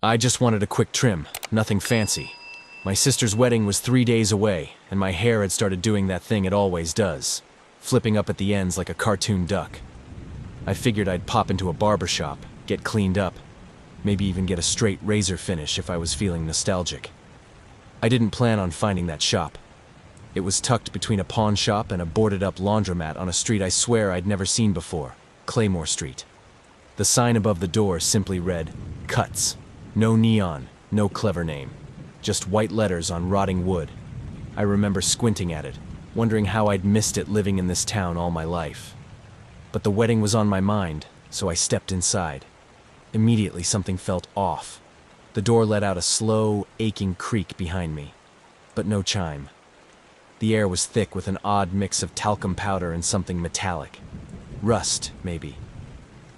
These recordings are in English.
I just wanted a quick trim, nothing fancy. My sister's wedding was 3 days away, and my hair had started doing that thing it always does, flipping up at the ends like a cartoon duck. I figured I'd pop into a barber shop, get cleaned up, maybe even get a straight razor finish if I was feeling nostalgic. I didn't plan on finding that shop. It was tucked between a pawn shop and a boarded-up laundromat on a street I swear I'd never seen before, Claymore Street. The sign above the door simply read, "Cuts." No neon, no clever name. Just white letters on rotting wood. I remember squinting at it, wondering how I'd missed it living in this town all my life. But the wedding was on my mind, so I stepped inside. Immediately something felt off. The door let out a slow, aching creak behind me, but no chime. The air was thick with an odd mix of talcum powder and something metallic. Rust, maybe.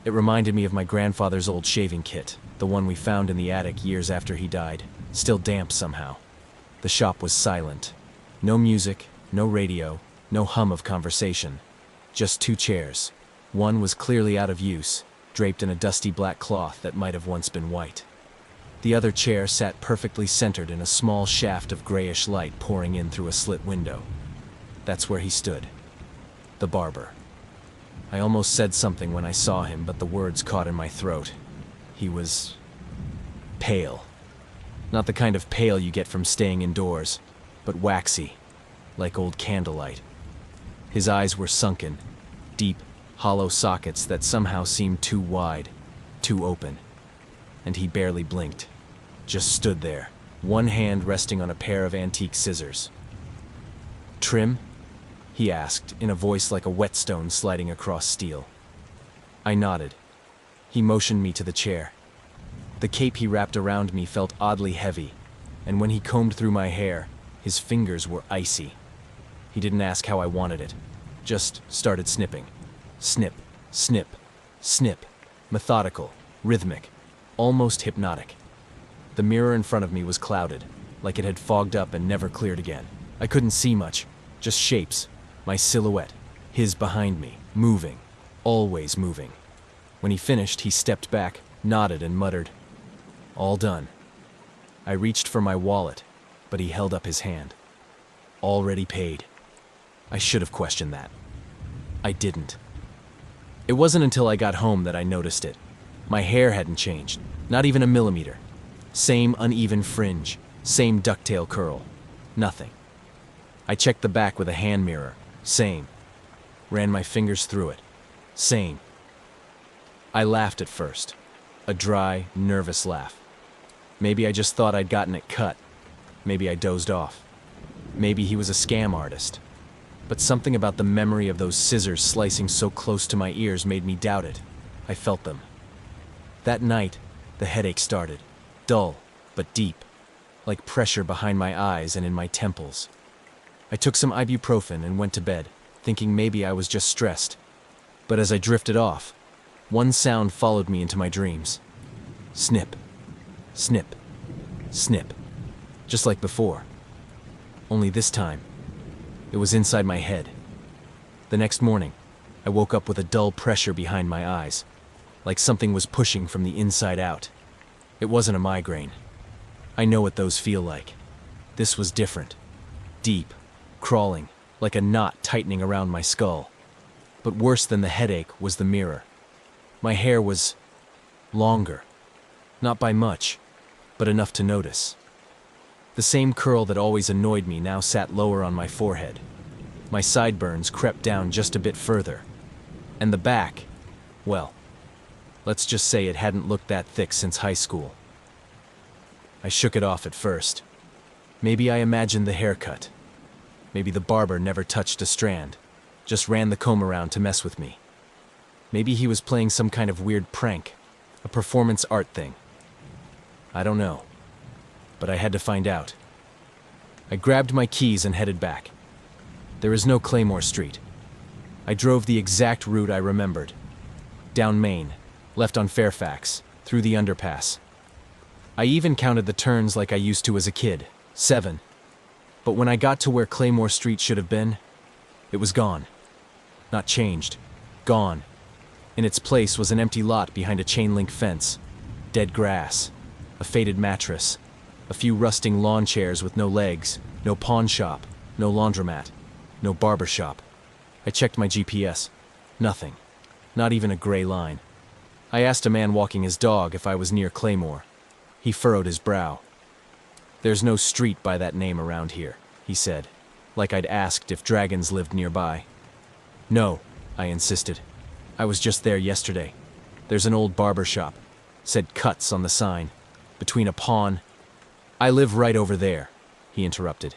It reminded me of my grandfather's old shaving kit, the one we found in the attic years after he died, still damp somehow. The shop was silent. No music, no radio, no hum of conversation. Just 2 chairs. One was clearly out of use, draped in a dusty black cloth that might have once been white. The other chair sat perfectly centered in a small shaft of grayish light pouring in through a slit window. That's where he stood. The barber. I almost said something when I saw him, but the words caught in my throat. He was pale. Not the kind of pale you get from staying indoors, but waxy, like old candlelight. His eyes were sunken, deep, hollow sockets that somehow seemed too wide, too open. And he barely blinked, just stood there, one hand resting on a pair of antique scissors. "Trim?" he asked, in a voice like a whetstone sliding across steel. I nodded. He motioned me to the chair. The cape he wrapped around me felt oddly heavy, and when he combed through my hair, his fingers were icy. He didn't ask how I wanted it, just started snipping. Snip, snip, snip, methodical, rhythmic, almost hypnotic. The mirror in front of me was clouded, like it had fogged up and never cleared again. I couldn't see much, just shapes, my silhouette, his behind me, moving, always moving. When he finished, he stepped back, nodded, and muttered, "All done." I reached for my wallet, but he held up his hand. Already paid. I should have questioned that. I didn't. It wasn't until I got home that I noticed it. My hair hadn't changed, not even a millimeter. Same uneven fringe, same ducktail curl. Nothing. I checked the back with a hand mirror. Same. Ran my fingers through it. Same. I laughed at first. A dry, nervous laugh. Maybe I just thought I'd gotten it cut. Maybe I dozed off. Maybe he was a scam artist. But something about the memory of those scissors slicing so close to my ears made me doubt it. I felt them. That night, the headache started. Dull, but deep. Like pressure behind my eyes and in my temples. I took some ibuprofen and went to bed, thinking maybe I was just stressed. But as I drifted off, one sound followed me into my dreams. Snip, snip, snip. Just like before. Only this time, it was inside my head. The next morning, I woke up with a dull pressure behind my eyes, like something was pushing from the inside out. It wasn't a migraine. I know what those feel like. This was different. Deep, crawling, like a knot tightening around my skull. But worse than the headache was the mirror. My hair was longer. Not by much, but enough to notice. The same curl that always annoyed me now sat lower on my forehead. My sideburns crept down just a bit further. And the back, well, let's just say it hadn't looked that thick since high school. I shook it off at first. Maybe I imagined the haircut. Maybe the barber never touched a strand, just ran the comb around to mess with me. Maybe he was playing some kind of weird prank, a performance art thing. I don't know, but I had to find out. I grabbed my keys and headed back. There is no Claymore Street. I drove the exact route I remembered. Down Main, left on Fairfax, through the underpass. I even counted the turns like I used to as a kid, 7. But when I got to where Claymore Street should have been, it was gone. Not changed. Gone. In its place was an empty lot behind a chain-link fence. Dead grass. a faded mattress, a few rusting lawn chairs with no legs, no pawn shop, no laundromat, no barber shop. I checked my GPS. Nothing. Not even a gray line. I asked a man walking his dog if I was near Claymore. He furrowed his brow. "There's no street by that name around here," he said, like I'd asked if dragons lived nearby. "No," I insisted. "I was just there yesterday. There's an old barber shop," said Cuts on the sign, "between a pawn—" "I live right over there," he interrupted.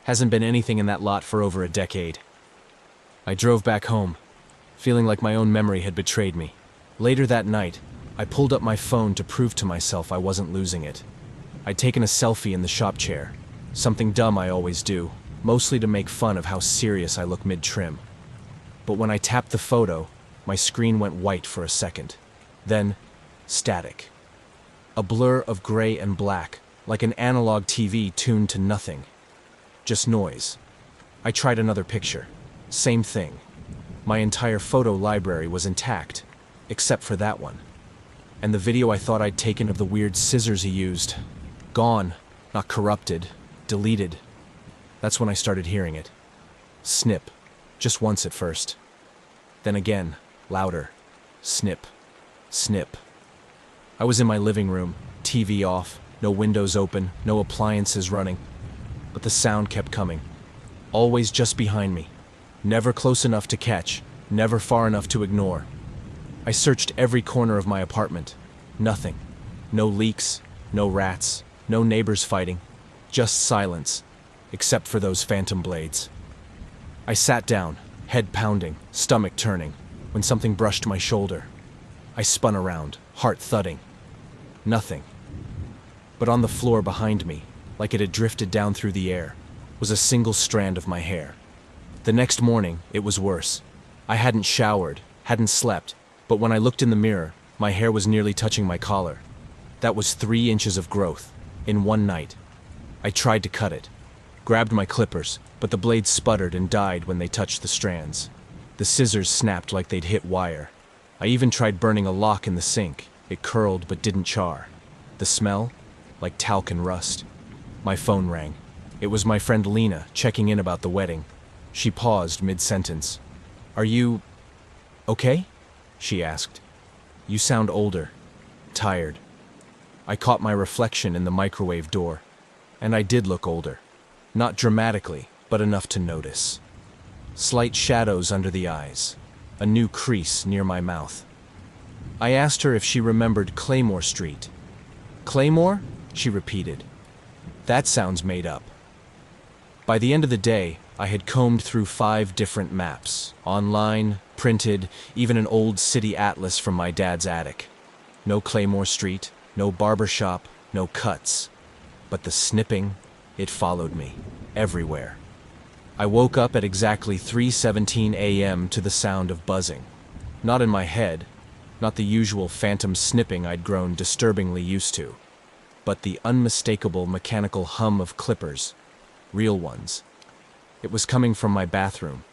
"Hasn't been anything in that lot for over a decade." I drove back home, feeling like my own memory had betrayed me. Later that night, I pulled up my phone to prove to myself I wasn't losing it. I'd taken a selfie in the shop chair, something dumb I always do, mostly to make fun of how serious I look mid-trim. But when I tapped the photo, my screen went white for a second. Then, static. A blur of gray and black, like an analog TV tuned to nothing. Just noise. I tried another picture. Same thing. My entire photo library was intact, except for that one. And the video I thought I'd taken of the weird scissors he used. Gone, not corrupted, deleted. That's when I started hearing it. Snip. Just once at first. Then again, louder. Snip. Snip. I was in my living room, TV off, no windows open, no appliances running. But the sound kept coming. Always just behind me. Never close enough to catch, never far enough to ignore. I searched every corner of my apartment. Nothing. No leaks, no rats, no neighbors fighting. Just silence, except for those phantom blades. I sat down, head pounding, stomach turning, when something brushed my shoulder. I spun around, heart thudding. Nothing. But on the floor behind me, like it had drifted down through the air, was a single strand of my hair. The next morning, it was worse. I hadn't showered, hadn't slept, but when I looked in the mirror, my hair was nearly touching my collar. That was 3 inches of growth, in one night. I tried to cut it, grabbed my clippers, but the blades sputtered and died when they touched the strands. The scissors snapped like they'd hit wire. I even tried burning a lock in the sink. It curled but didn't char. The smell? Like talc and rust. My phone rang. It was my friend Lena checking in about the wedding. She paused mid-sentence. "Are you okay?" she asked. "You sound older. Tired." I caught my reflection in the microwave door. And I did look older. Not dramatically, but enough to notice. Slight shadows under the eyes. A new crease near my mouth. I asked her if she remembered Claymore Street. "Claymore?" she repeated. "That sounds made up." By the end of the day, I had combed through 5 different maps, online, printed, even an old city atlas from my dad's attic. No Claymore Street, no barber shop, no Cuts. But the snipping, it followed me, everywhere. I woke up at exactly 3:17 a.m. to the sound of buzzing. Not in my head, not the usual phantom snipping I'd grown disturbingly used to, but the unmistakable mechanical hum of clippers, real ones. It was coming from my bathroom.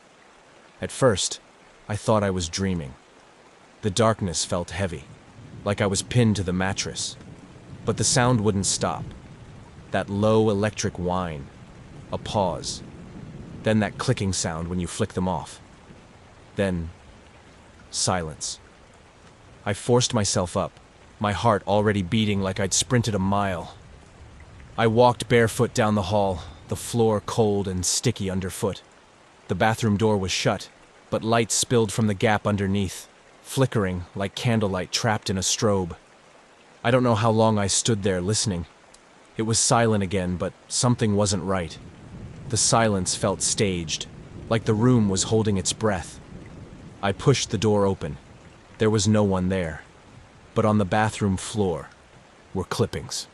At first, I thought I was dreaming. The darkness felt heavy, like I was pinned to the mattress. But the sound wouldn't stop. That low electric whine. A pause. Then that clicking sound when you flick them off. Then, silence. I forced myself up, my heart already beating like I'd sprinted a mile. I walked barefoot down the hall, the floor cold and sticky underfoot. The bathroom door was shut, but light spilled from the gap underneath, flickering like candlelight trapped in a strobe. I don't know how long I stood there listening. It was silent again, but something wasn't right. The silence felt staged, like the room was holding its breath. I pushed the door open. There was no one there. But on the bathroom floor were clippings.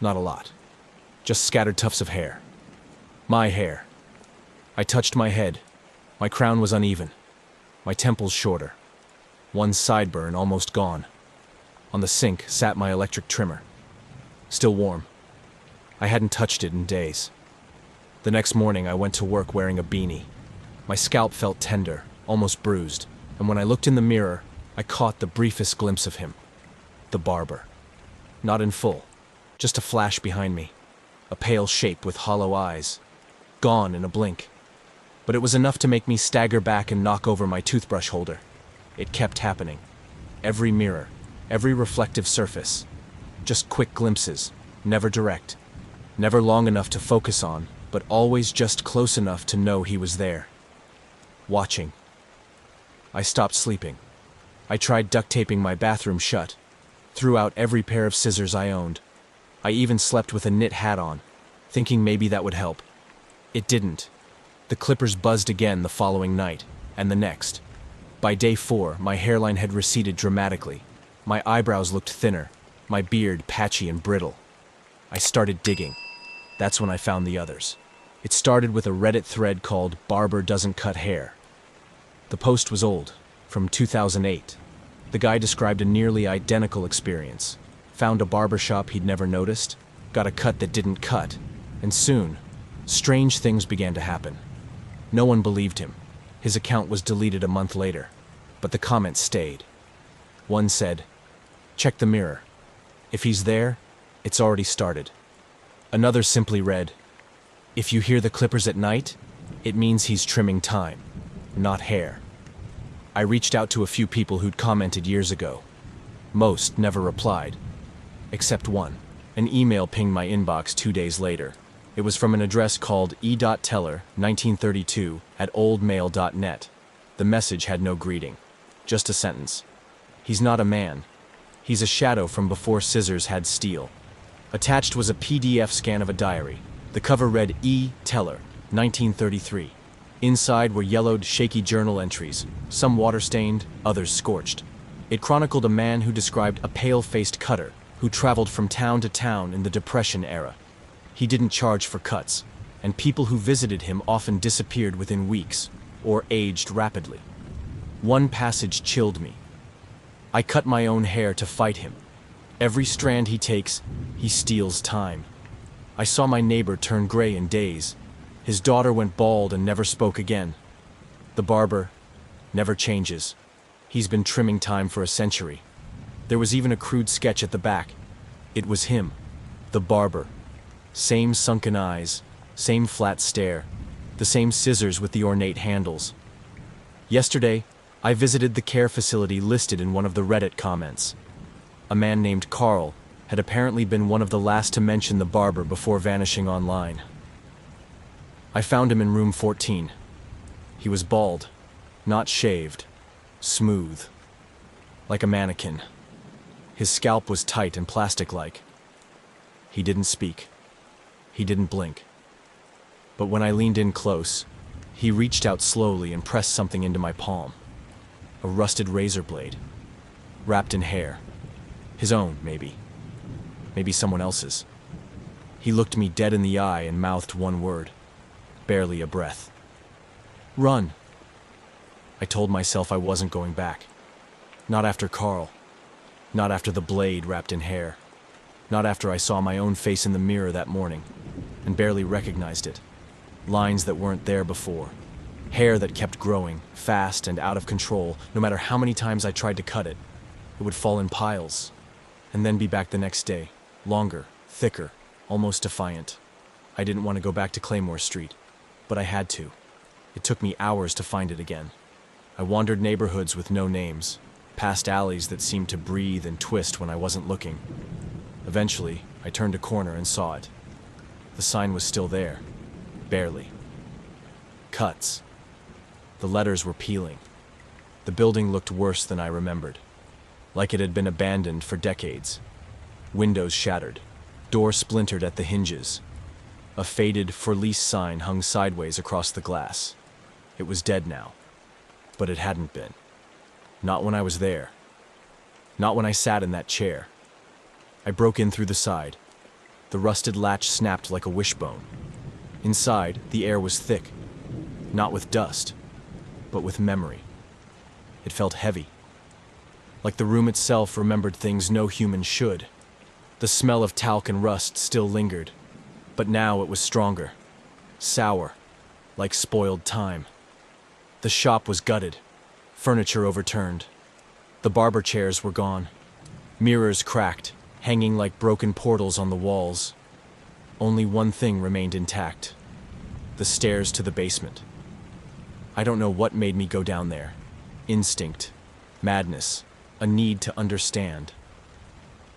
Not a lot. Just scattered tufts of hair. My hair. I touched my head. My crown was uneven. My temples shorter. One sideburn almost gone. On the sink sat my electric trimmer. Still warm. I hadn't touched it in days. The next morning I went to work wearing a beanie. My scalp felt tender, almost bruised, and when I looked in the mirror, I caught the briefest glimpse of him. The barber. Not in full, Just a flash behind me. A pale shape with hollow eyes. Gone in a blink. But it was enough to make me stagger back and knock over my toothbrush holder. It kept happening. Every mirror, every reflective surface. Just quick glimpses, never direct. Never long enough to focus on, but always just close enough to know he was there. Watching. I stopped sleeping. I tried duct taping my bathroom shut. Threw out every pair of scissors I owned. I even slept with a knit hat on, thinking maybe that would help. It didn't. The clippers buzzed again the following night, and the next. By day 4, my hairline had receded dramatically. My eyebrows looked thinner, my beard patchy and brittle. I started digging. That's when I found the others. It started with a Reddit thread called Barber Doesn't Cut Hair. The post was old, from 2008. The guy described a nearly identical experience. Found a barbershop he'd never noticed, got a cut that didn't cut, and soon, strange things began to happen. No one believed him. His account was deleted a month later, but the comments stayed. One said, "Check the mirror. If he's there, it's already started." Another simply read, "If you hear the clippers at night, it means he's trimming time, not hair." I reached out to a few people who'd commented years ago. Most never replied, except one. An email pinged my inbox 2 days later. It was from an address called e.teller 1932 at oldmail.net. The message had no greeting, just a sentence. "He's not a man. He's a shadow from before scissors had steel." Attached was a PDF scan of a diary. The cover read E. Teller, 1933. Inside were yellowed, shaky journal entries, some water-stained, others scorched. It chronicled a man who described a pale-faced cutter who traveled from town to town in the Depression era. He didn't charge for cuts, and people who visited him often disappeared within weeks, or aged rapidly. One passage chilled me. "I cut my own hair to fight him. Every strand he takes, he steals time. I saw my neighbor turn gray in days. His daughter went bald and never spoke again. The barber never changes. He's been trimming time for a century." There was even a crude sketch at the back. It was him, the barber. Same sunken eyes, same flat stare, the same scissors with the ornate handles. Yesterday, I visited the care facility listed in one of the Reddit comments. A man named Carl had apparently been one of the last to mention the barber before vanishing online. I found him in room 14. He was bald, not shaved, smooth, like a mannequin. His scalp was tight and plastic-like. He didn't speak. He didn't blink. But when I leaned in close, he reached out slowly and pressed something into my palm. A rusted razor blade, wrapped in hair. His own, maybe. Maybe someone else's. He looked me dead in the eye and mouthed one word, barely a breath. "Run." I told myself I wasn't going back. Not after Carl. Not after the blade wrapped in hair. Not after I saw my own face in the mirror that morning, and barely recognized it. Lines that weren't there before. Hair that kept growing, fast and out of control, no matter how many times I tried to cut it. It would fall in piles, and then be back the next day, longer, thicker, almost defiant. I didn't want to go back to Claymore Street, but I had to. It took me hours to find it again. I wandered neighborhoods with no names, past alleys that seemed to breathe and twist when I wasn't looking. Eventually, I turned a corner and saw it. The sign was still there, barely. Cuts. The letters were peeling. The building looked worse than I remembered, like it had been abandoned for decades. Windows shattered, door splintered at the hinges. A faded "for lease" sign hung sideways across the glass. It was dead now, but it hadn't been. Not when I was there. Not when I sat in that chair. I broke in through the side. The rusted latch snapped like a wishbone. Inside, the air was thick, not with dust, but with memory. It felt heavy, like the room itself remembered things no human should. The smell of talc and rust still lingered, but now it was stronger, sour, like spoiled time. The shop was gutted, furniture overturned. The barber chairs were gone, mirrors cracked, hanging like broken portals on the walls. Only one thing remained intact: the stairs to the basement. I don't know what made me go down there. Instinct, madness, a need to understand.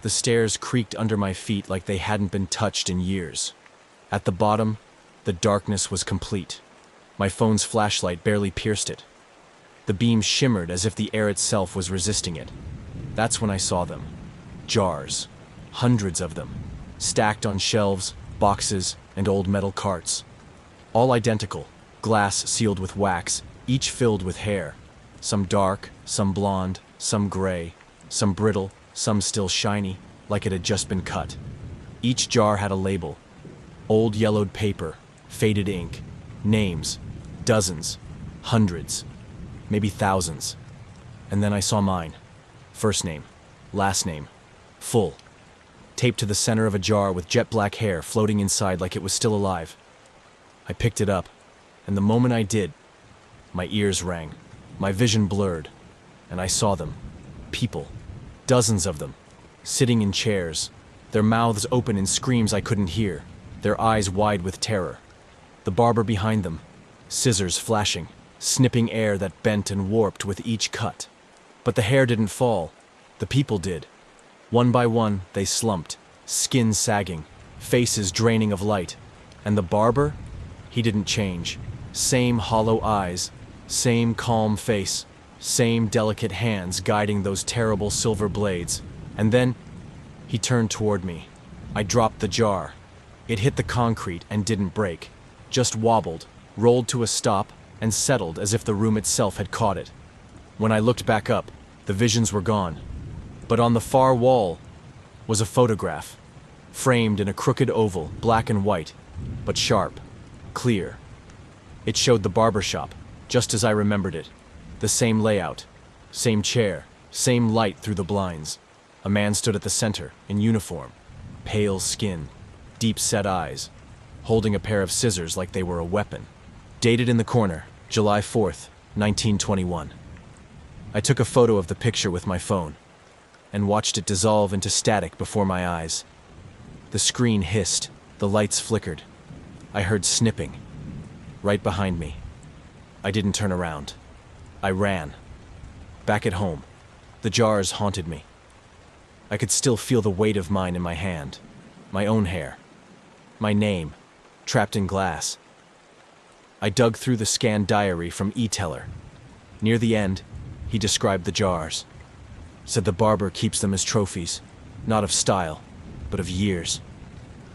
The stairs creaked under my feet like they hadn't been touched in years. At the bottom, the darkness was complete. My phone's flashlight barely pierced it. The beam shimmered as if the air itself was resisting it. That's when I saw them. Jars. Hundreds of them. Stacked on shelves, boxes, and old metal carts. All identical, glass sealed with wax, each filled with hair. Some dark, some blonde, some gray, some brittle, some still shiny, like it had just been cut. Each jar had a label. Old yellowed paper, faded ink, names, dozens, hundreds, maybe thousands. And then I saw mine. First name, last name, full. Taped to the center of a jar with jet black hair floating inside like it was still alive. I picked it up, and the moment I did, my ears rang, my vision blurred, and I saw them. People. Dozens of them. Sitting in chairs, their mouths open in screams I couldn't hear, their eyes wide with terror. The barber behind them, scissors flashing, snipping air that bent and warped with each cut. But the hair didn't fall. The people did. One by one, they slumped, skin sagging, faces draining of light. And the barber? He didn't change. Same hollow eyes, same calm face, same delicate hands guiding those terrible silver blades. And then, he turned toward me. I dropped the jar. It hit the concrete and didn't break, just wobbled, rolled to a stop, and settled as if the room itself had caught it. When I looked back up, the visions were gone. But on the far wall was a photograph, framed in a crooked oval, black and white, but sharp, clear. It showed the barber shop, just as I remembered it. The same layout, same chair, same light through the blinds. A man stood at the center, in uniform, pale skin, deep-set eyes, holding a pair of scissors like they were a weapon. Dated in the corner, July 4th, 1921. I took a photo of the picture with my phone and watched it dissolve into static before my eyes. The screen hissed, the lights flickered. I heard snipping, right behind me. I didn't turn around. I ran. Back at home, the jars haunted me. I could still feel the weight of mine in my hand, my own hair, my name, trapped in glass. I dug through the scanned diary from E-Teller. Near the end, he described the jars. Said the barber keeps them as trophies, not of style, but of years.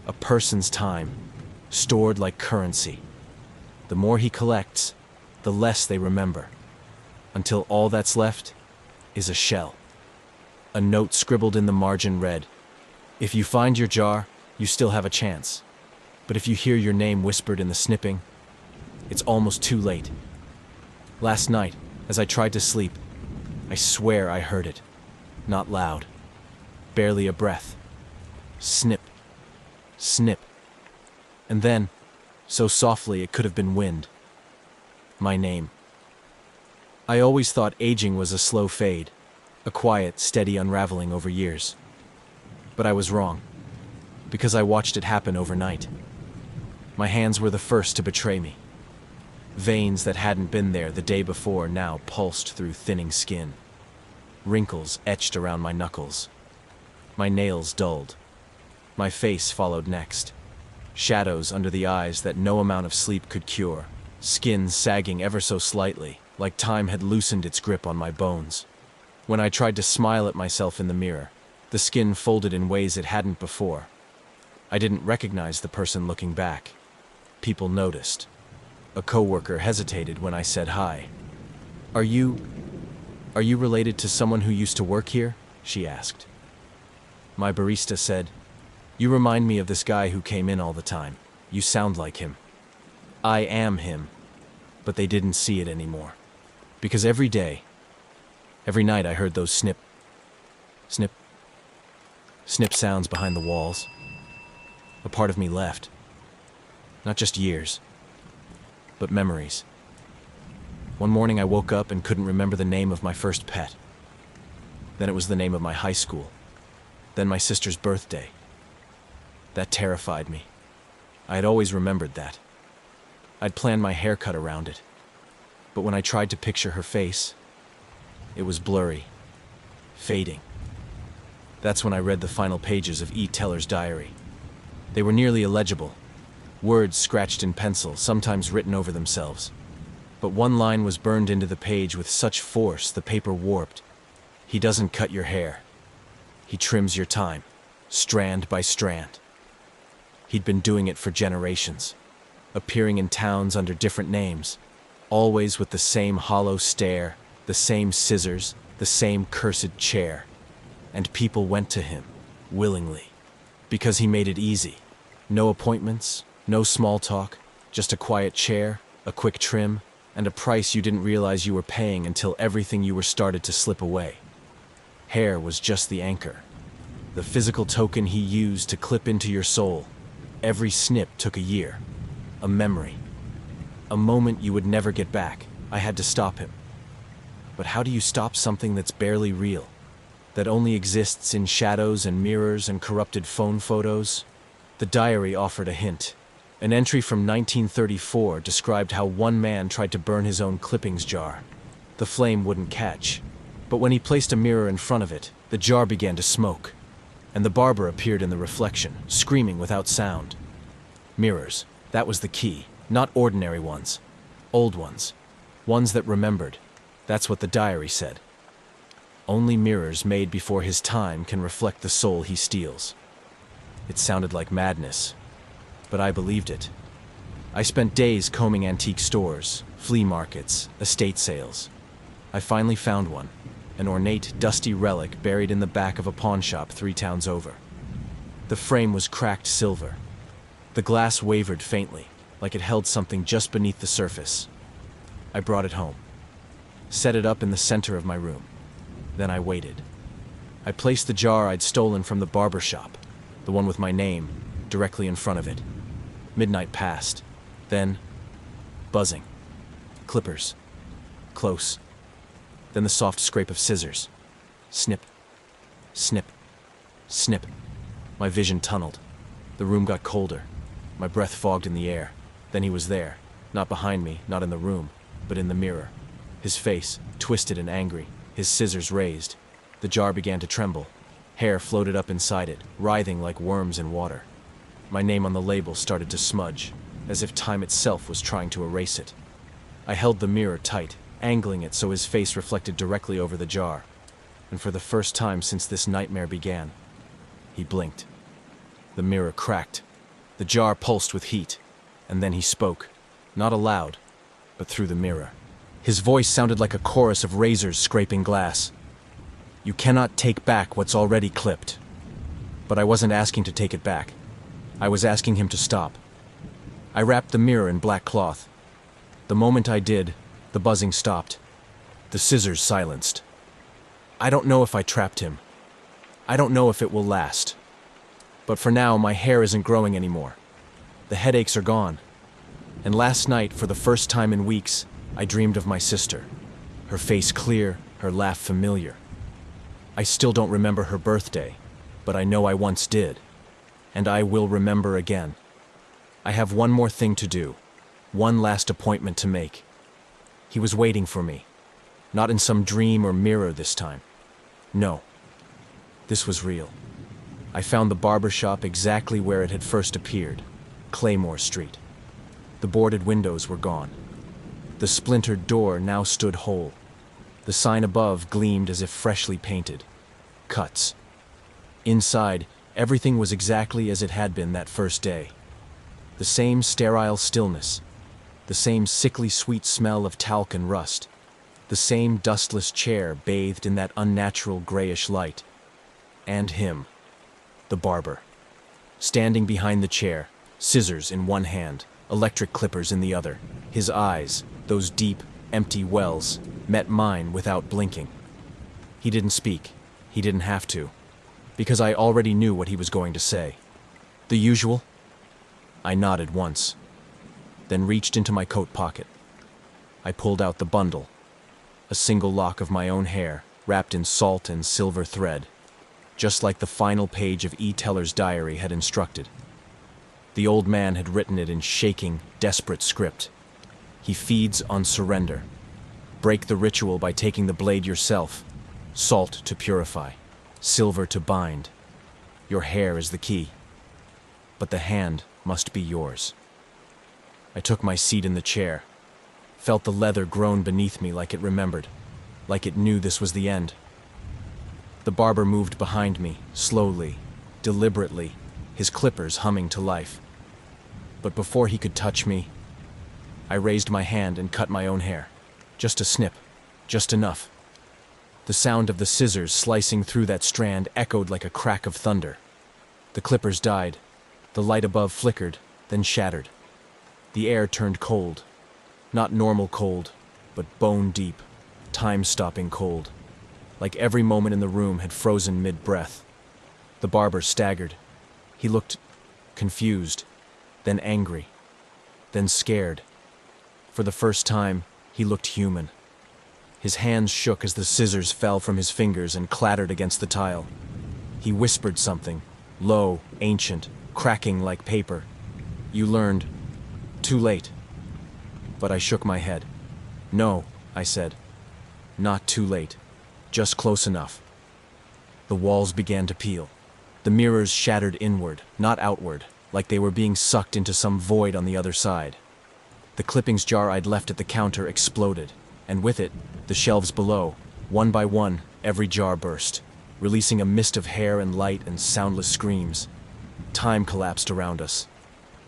A person's time, stored like currency. The more he collects, the less they remember, until all that's left is a shell. A note scribbled in the margin read, "If you find your jar, you still have a chance. But if you hear your name whispered in the snipping, it's almost too late." Last night, as I tried to sleep, I swear I heard it. Not loud. Barely a breath. Snip. Snip. And then, so softly it could have been wind. My name. I always thought aging was a slow fade, a quiet, steady unraveling over years. But I was wrong, because I watched it happen overnight. My hands were the first to betray me. Veins that hadn't been there the day before now pulsed through thinning skin. Wrinkles etched around my knuckles. My nails dulled. My face followed next. Shadows under the eyes that no amount of sleep could cure. Skin sagging ever so slightly, like time had loosened its grip on my bones. When I tried to smile at myself in the mirror, the skin folded in ways it hadn't before. I didn't recognize the person looking back. People noticed. A coworker hesitated when I said hi. Are you related to someone who used to work here?" she asked. My barista said, "You remind me of this guy who came in all the time. You sound like him." I am him, but they didn't see it anymore. Because every night I heard those snip, snip, snip sounds behind the walls. A part of me left. Not just years, but memories. One morning I woke up and couldn't remember the name of my first pet. Then it was the name of my high school. Then my sister's birthday. That terrified me. I had always remembered that. I'd planned my haircut around it. But when I tried to picture her face, it was blurry, fading. That's when I read the final pages of E. Teller's diary. They were nearly illegible, words scratched in pencil, sometimes written over themselves. But one line was burned into the page with such force the paper warped. He doesn't cut your hair. He trims your time, strand by strand. He'd been doing it for generations, appearing in towns under different names, always with the same hollow stare, the same scissors, the same cursed chair. And people went to him, willingly, because he made it easy. No appointments, no small talk, just a quiet chair, a quick trim, and a price you didn't realize you were paying until everything you were started to slip away. Hair was just the anchor, the physical token he used to clip into your soul. Every snip took a year, a memory, a moment you would never get back. I had to stop him. But how do you stop something that's barely real, that only exists in shadows and mirrors and corrupted phone photos? The diary offered a hint. An entry from 1934 described how one man tried to burn his own clippings jar. The flame wouldn't catch, but when he placed a mirror in front of it, the jar began to smoke, and the barber appeared in the reflection, screaming without sound. Mirrors, that was the key, not ordinary ones, old ones that remembered. That's what the diary said. Only mirrors made before his time can reflect the soul he steals. It sounded like madness, but I believed it. I spent days combing antique stores, flea markets, estate sales. I finally found one, an ornate, dusty relic buried in the back of a pawn shop 3 towns over. The frame was cracked silver. The glass wavered faintly, like it held something just beneath the surface. I brought it home, set it up in the center of my room. Then I waited. I placed the jar I'd stolen from the barber shop, the one with my name, directly in front of it. Midnight passed. Then, buzzing. Clippers. Close. Then the soft scrape of scissors. Snip. Snip. Snip. My vision tunneled. The room got colder. My breath fogged in the air. Then he was there. Not behind me, not in the room, but in the mirror. His face, twisted and angry, his scissors raised. The jar began to tremble. Hair floated up inside it, writhing like worms in water. My name on the label started to smudge, as if time itself was trying to erase it. I held the mirror tight, angling it so his face reflected directly over the jar. And for the first time since this nightmare began, he blinked. The mirror cracked. The jar pulsed with heat. And then he spoke, not aloud, but through the mirror. His voice sounded like a chorus of razors scraping glass. You cannot take back what's already clipped. But I wasn't asking to take it back. I was asking him to stop. I wrapped the mirror in black cloth. The moment I did, the buzzing stopped. The scissors silenced. I don't know if I trapped him. I don't know if it will last. But for now, my hair isn't growing anymore. The headaches are gone. And last night, for the first time in weeks, I dreamed of my sister. Her face clear, her laugh familiar. I still don't remember her birthday, but I know I once did. And I will remember again. I have one more thing to do, one last appointment to make. He was waiting for me, not in some dream or mirror this time. No, this was real. I found the barber shop exactly where it had first appeared, Claymore Street. The boarded windows were gone. The splintered door now stood whole. The sign above gleamed as if freshly painted. Cuts. Inside, everything was exactly as it had been that first day. The same sterile stillness, the same sickly sweet smell of talc and rust, the same dustless chair bathed in that unnatural grayish light. And him, the barber, standing behind the chair, scissors in one hand, electric clippers in the other. His eyes, those deep, empty wells, met mine without blinking. He didn't speak. He didn't have to, because I already knew what he was going to say. The usual? I nodded once, then reached into my coat pocket. I pulled out the bundle, a single lock of my own hair, wrapped in salt and silver thread. just like the final page of E. Teller's diary had instructed. The old man had written it in shaking, desperate script. He feeds on surrender. Break the ritual by taking the blade yourself. Salt to purify. Silver to bind. Your hair is the key. But the hand must be yours. I took my seat in the chair. Felt the leather groan beneath me like it remembered. Like it knew this was the end. The barber moved behind me, slowly, deliberately, his clippers humming to life. But before he could touch me, I raised my hand and cut my own hair. Just a snip, just enough. The sound of the scissors slicing through that strand echoed like a crack of thunder. The clippers died. The light above flickered, then shattered. The air turned cold. Not normal cold, but bone-deep, time-stopping cold. Like every moment in the room had frozen mid-breath. The barber staggered. He looked confused, then angry, then scared. For the first time, he looked human. His hands shook as the scissors fell from his fingers and clattered against the tile. He whispered something, low, ancient, cracking like paper. You learned. Too late. But I shook my head. No, I said. Not too late. Just close enough. The walls began to peel. The mirrors shattered inward, not outward, like they were being sucked into some void on the other side. The clippings jar I'd left at the counter exploded, and with it, the shelves below. One by one, every jar burst, releasing a mist of hair and light and soundless screams. Time collapsed around us.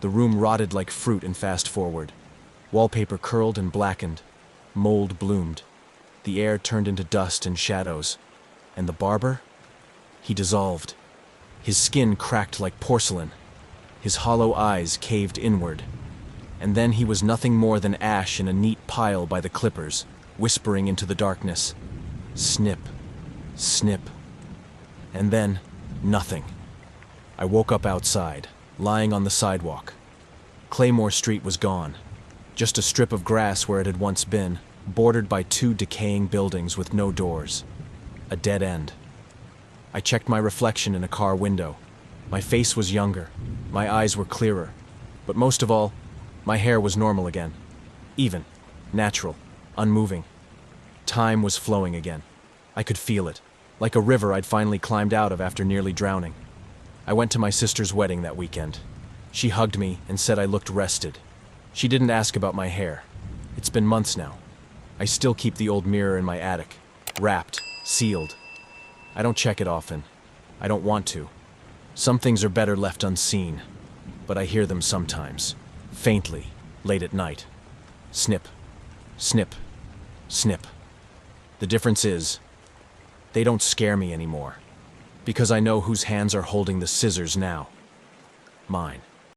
The room rotted like fruit in fast forward. Wallpaper curled and blackened. Mold bloomed. The air turned into dust and shadows. And the barber? He dissolved. His skin cracked like porcelain. His hollow eyes caved inward. And then he was nothing more than ash in a neat pile by the clippers, whispering into the darkness. Snip. Snip. And then, nothing. I woke up outside, lying on the sidewalk. Claymore Street was gone. Just a strip of grass where it had once been, bordered by two decaying buildings with no doors. A dead end. I checked my reflection in a car window. My face was younger. My eyes were clearer. But most of all, my hair was normal again. Even, natural, unmoving. Time was flowing again. I could feel it, like a river I'd finally climbed out of after nearly drowning. I went to my sister's wedding that weekend. She hugged me and said I looked rested. She didn't ask about my hair. It's been months now. I still keep the old mirror in my attic, wrapped, sealed. I don't check it often. I don't want to. Some things are better left unseen, but I hear them sometimes, faintly, late at night. Snip, snip, snip. The difference is, they don't scare me anymore, because I know whose hands are holding the scissors now. Mine.